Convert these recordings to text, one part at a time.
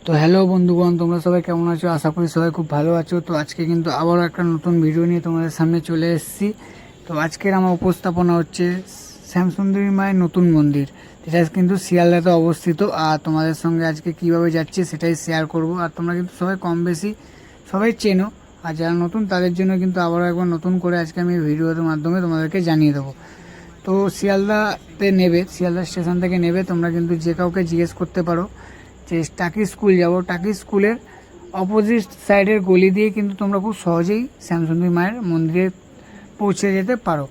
তো হ্যালো বন্ধুগণ, তোমরা সবাই কেমন আছো? আশা করি সবাই খুব ভালো আছো। তো আজকে কিন্তু আবারও একটা নতুন ভিডিও নিয়ে তোমাদের সামনে চলে এসেছি। তো আজকের আমার উপস্থাপনা হচ্ছে শ্যামসুন্দরী মায়ের নতুন মন্দির, যেটা কিন্তু শিয়ালদাতে অবস্থিত। আর তোমাদের সঙ্গে আজকে কিভাবে যাচ্ছে সেটাই শেয়ার করব। আর তোমরা কিন্তু সবাই কম বেশি সবাই চেনো, আর যারা নতুন তাদের জন্য কিন্তু আবারও একবার নতুন করে আজকে আমি ভিডিওর মাধ্যমে তোমাদেরকে জানিয়ে দেবো। তো শিয়ালদাতে নেবে, শিয়ালদা স্টেশন থেকে নেবে, তোমরা কিন্তু যে কাউকে জিজ্ঞেস করতে পারো যে টাকি স্কুল যাব। টাকি স্কুলের অপোজিট সাইডের গলি দিয়ে কিন্তু তোমরা খুব সহজেই শ্যামসুন্দরী মায়ের মন্দিরে পৌঁছে যেতে পারো।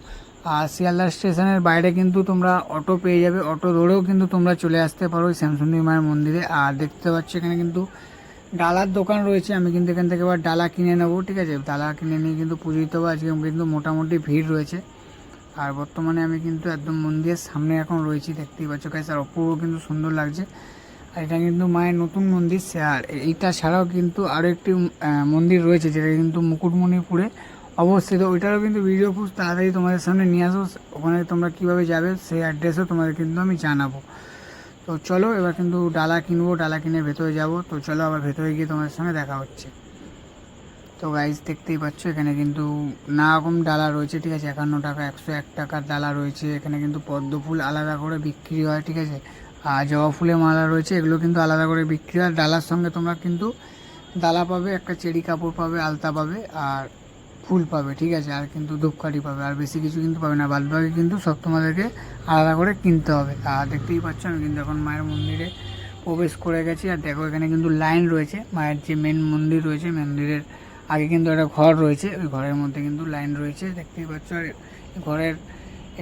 আর শিয়ালদা স্টেশনের বাইরে কিন্তু তোমরা অটো পেয়ে যাবে, অটো ধরেও কিন্তু তোমরা চলে আসতে পারো শ্যামসুন্দরী মায়ের মন্দিরে। আর দেখতে পাচ্ছ এখানে কিন্তু ডালার দোকান রয়েছে, আমি কিন্তু এখান থেকে এবার ডালা কিনে নেবো, ঠিক আছে? ডালা কিনে নিয়ে কিন্তু পুজো দিতে হবে। আজকে কিন্তু মোটামুটি ভিড় রয়েছে। আর বর্তমানে আমি কিন্তু একদম মন্দিরের সামনে এখন রয়েছি, দেখতেই পাচ্ছ গাইস। আর অপূর্ব কিন্তু সুন্দর লাগছে। আর এটা কিন্তু মায়ের নতুন মন্দির। আর এইটা ছাড়াও কিন্তু আরও একটি মন্দির রয়েছে, যেটা কিন্তু মুকুটমণিপুরে অবস্থিত। ওইটারও কিন্তু ভিডিও খুব তাড়াতাড়ি তোমাদের সামনে নিয়ে আসো। ওখানে তোমরা কীভাবে যাবে সেই অ্যাড্রেসও তোমাদের কিন্তু আমি জানাবো। তো চলো এবার কিন্তু ডালা কিনবো, ডালা কিনে ভেতরে যাব। তো চলো আবার ভেতরে গিয়ে তোমাদের সঙ্গে দেখা হচ্ছে। তো গাইজ দেখতেই পাচ্ছ এখানে কিন্তু নানা রকম ডালা রয়েছে, ঠিক আছে? 51 টাকা, 101 টাকার ডালা রয়েছে। এখানে কিন্তু পদ্ম ফুল আলাদা করে বিক্রি হয়, ঠিক আছে? আর জবা ফুলের মালা রয়েছে, এগুলো কিন্তু আলাদা করে বিক্রি হয়। ডালার সঙ্গে তোমরা কিন্তু ডালা পাবে, একটা চেরি কাপড় পাবে, আলতা পাবে, আর ফুল পাবে, ঠিক আছে? আর কিন্তু ধূপকাঠি পাবে, আর বেশি কিছু কিন্তু পাবে না। বাদবাকি কিন্তু সব তোমাদেরকে আলাদা করে কিনতে হবে। আর দেখতেই পাচ্ছ আমি কিন্তু এখন মায়ের মন্দিরে প্রবেশ করে গেছি। আর দেখো এখানে কিন্তু লাইন রয়েছে, মায়ের যে মেন মন্দির রয়েছে, মন্দিরের আগে কিন্তু একটা ঘর রয়েছে, ওই ঘরের মধ্যে কিন্তু লাইন রয়েছে, দেখতেই পাচ্ছ। আর ঘরের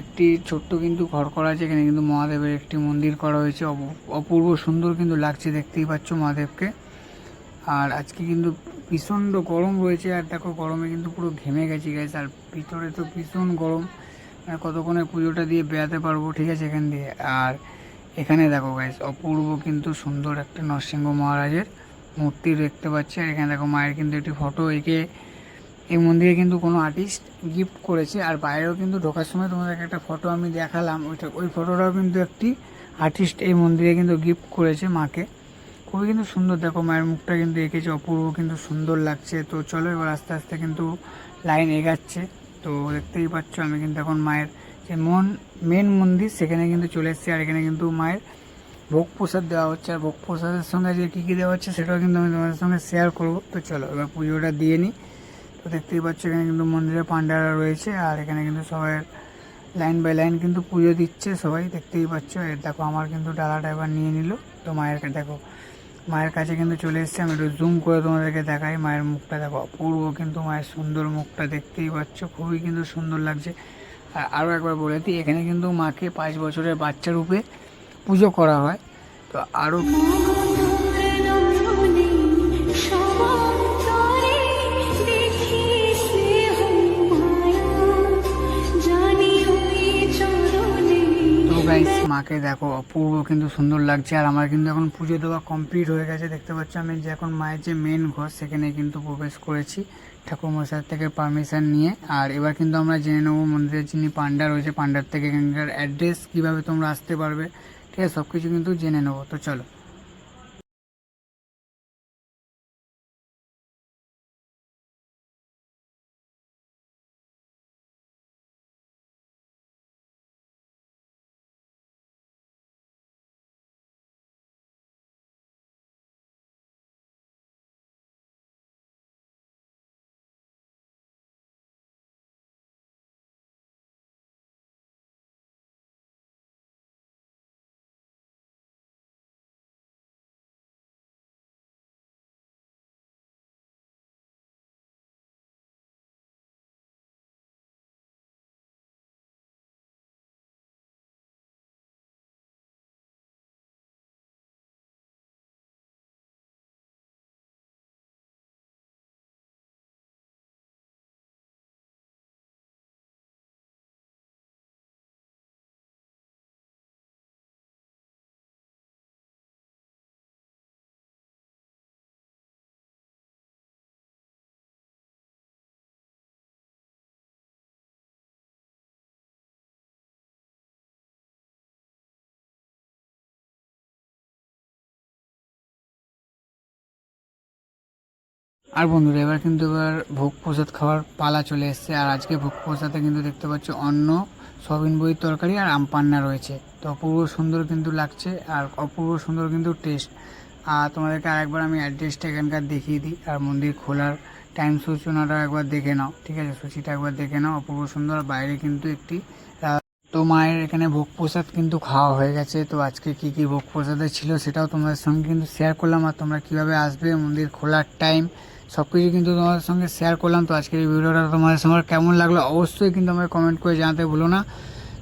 একটি ছোট্ট কিন্তু ঘর করা আছে, এখানে কিন্তু মহাদেবের একটি মন্দির করা হয়েছে। অপূর্ব সুন্দর কিন্তু লাগছে, দেখতেই পাচ্ছ মহাদেবকে। আর আজকে কিন্তু ভীষণ গরম রয়েছে, আর দেখো গরমে কিন্তু পুরো ঘেমে গেছি গাইস। আর ভিতরে তো ভীষণ গরম, মানে কতক্ষণে পুজোটা দিয়ে বেড়াতে পারবো, ঠিক আছে, এখান দিয়ে। আর এখানে দেখো গাইস অপূর্ব কিন্তু সুন্দর একটা নরসিংহ মহারাজের মূর্তি দেখতে পাচ্ছি। আর এখানে দেখো মায়ের কিন্তু একটি ফটো এঁকে এই মন্দিরে কিন্তু কোনো আর্টিস্ট গিফট করেছে। আর বাইরেও কিন্তু ঢোকার সময় তোমাদেরকে একটা ফটো আমি দেখালাম, ওই ফটোটাও কিন্তু একটি আর্টিস্ট এই মন্দিরে কিন্তু গিফট করেছে মাকে। খুবই কিন্তু সুন্দর, দেখো মায়ের মুখটা কিন্তু এঁকেছে, অপূর্ব কিন্তু সুন্দর লাগছে। তো চলো এবার আস্তে আস্তে কিন্তু লাইন এগাচ্ছে। তো দেখতেই পাচ্ছ আমি কিন্তু এখন মায়ের যে মেন মন্দির সেখানে কিন্তু চলে এসেছি। আর এখানে কিন্তু মায়ের ভোগ প্রসাদ দেওয়া হচ্ছে। আর ভোগ প্রসাদের সঙ্গে যে কী কী দেওয়া হচ্ছে সেটাও কিন্তু আমি তোমাদের সঙ্গে শেয়ার করবো। তো চলো এবার পুজোটা দিয়ে নিই। তো দেখতেই পাচ্ছ এখানে কিন্তু মন্দিরে পান্ডারা রয়েছে, আর এখানে কিন্তু সবাই লাইন বাই লাইন কিন্তু পুজো দিচ্ছে সবাই, দেখতেই পাচ্ছ। এর দেখো আমার কিন্তু ডালাটা এবার নিয়ে নিল। তো মায়ের দেখো মায়ের কাছে কিন্তু চলে এসছে, আমি একটু জুম করে তোমাদেরকে দেখাই। মায়ের মুখটা দেখো অপূর্ব কিন্তু, মায়ের সুন্দর মুখটা দেখতেই পাচ্ছ, খুবই কিন্তু সুন্দর লাগছে। আর আরও একবার বলে দিই, এখানে কিন্তু মাকে 5 বছরের বাচ্চা রূপে পুজো করা হয়। তো আরও গাইস মাকে দেখো অপূর্ব কিন্তু সুন্দর লাগছে। আর আমার কিন্তু এখন পুজো দেওয়া কমপ্লিট হয়ে গেছে, দেখতে পাচ্ছ। আমি যে এখন মায়ের যে মেন ঘর সেখানে কিন্তু প্রবেশ করেছি ঠাকুরমশাই থেকে পারমিশন নিয়ে। আর এবার কিন্তু আমরা জেনে নেবো মন্দিরের যিনি পান্ডা রয়েছে, পান্ডার থেকে এখানকার অ্যাড্রেস কীভাবে তোমরা আসতে পারবে, ঠিক আছে, সব কিছু কিন্তু জেনে নেবো। তো চলো। আর বন্ধুরা এবার ভোগ প্রসাদ খাওয়ার পালা চলে এসেছে। আর আজকে ভোগ প্রসাদে কিন্তু দেখতে পাচ্ছ অন্ন, সয়াবিন বড়ির তরকারি আর আম পান্না রয়েছে। তো অপূর্ব সুন্দর কিন্তু লাগছে আর অপূর্ব সুন্দর কিন্তু টেস্ট। আর তোমাদেরকে আরেকবার আমি অ্যাড্রেসটা এখানকার দেখিয়ে দিই, আর মন্দির খোলার টাইম সূচনাটা একবার দেখে নাও, ঠিক আছে, সূচিটা একবার দেখে নাও। অপূর্ব সুন্দর বাইরে কিন্তু একটি তো মায়ের এখানে ভোগ প্রসাদ কিন্তু খাওয়া হয়ে গেছে। তো আজকে কি কি ভোগ প্রসাদে ছিল সেটাও তোমাদের সঙ্গে কিন্তু শেয়ার করলাম, আর তোমরা কীভাবে আসবে, মন্দির খোলার টাইম সব কিছু কিন্তু তোমাদের সঙ্গে শেয়ার করলাম। তো আজকের এই ভিডিওটা তোমাদের সঙ্গে কেমন লাগলো অবশ্যই কিন্তু আমাকে কমেন্ট করে জানাতে ভুলো না।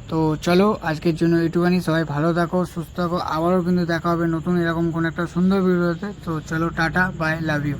তো চলো আজকের জন্য এইটুখানি, সবাই ভালো থাকো, সুস্থ থাকো, আবারও কিন্তু দেখা হবে নতুন এরকম কোনো একটা সুন্দর ভিডিওতে। তো চলো টাটা, বাই, লাভ ইউ।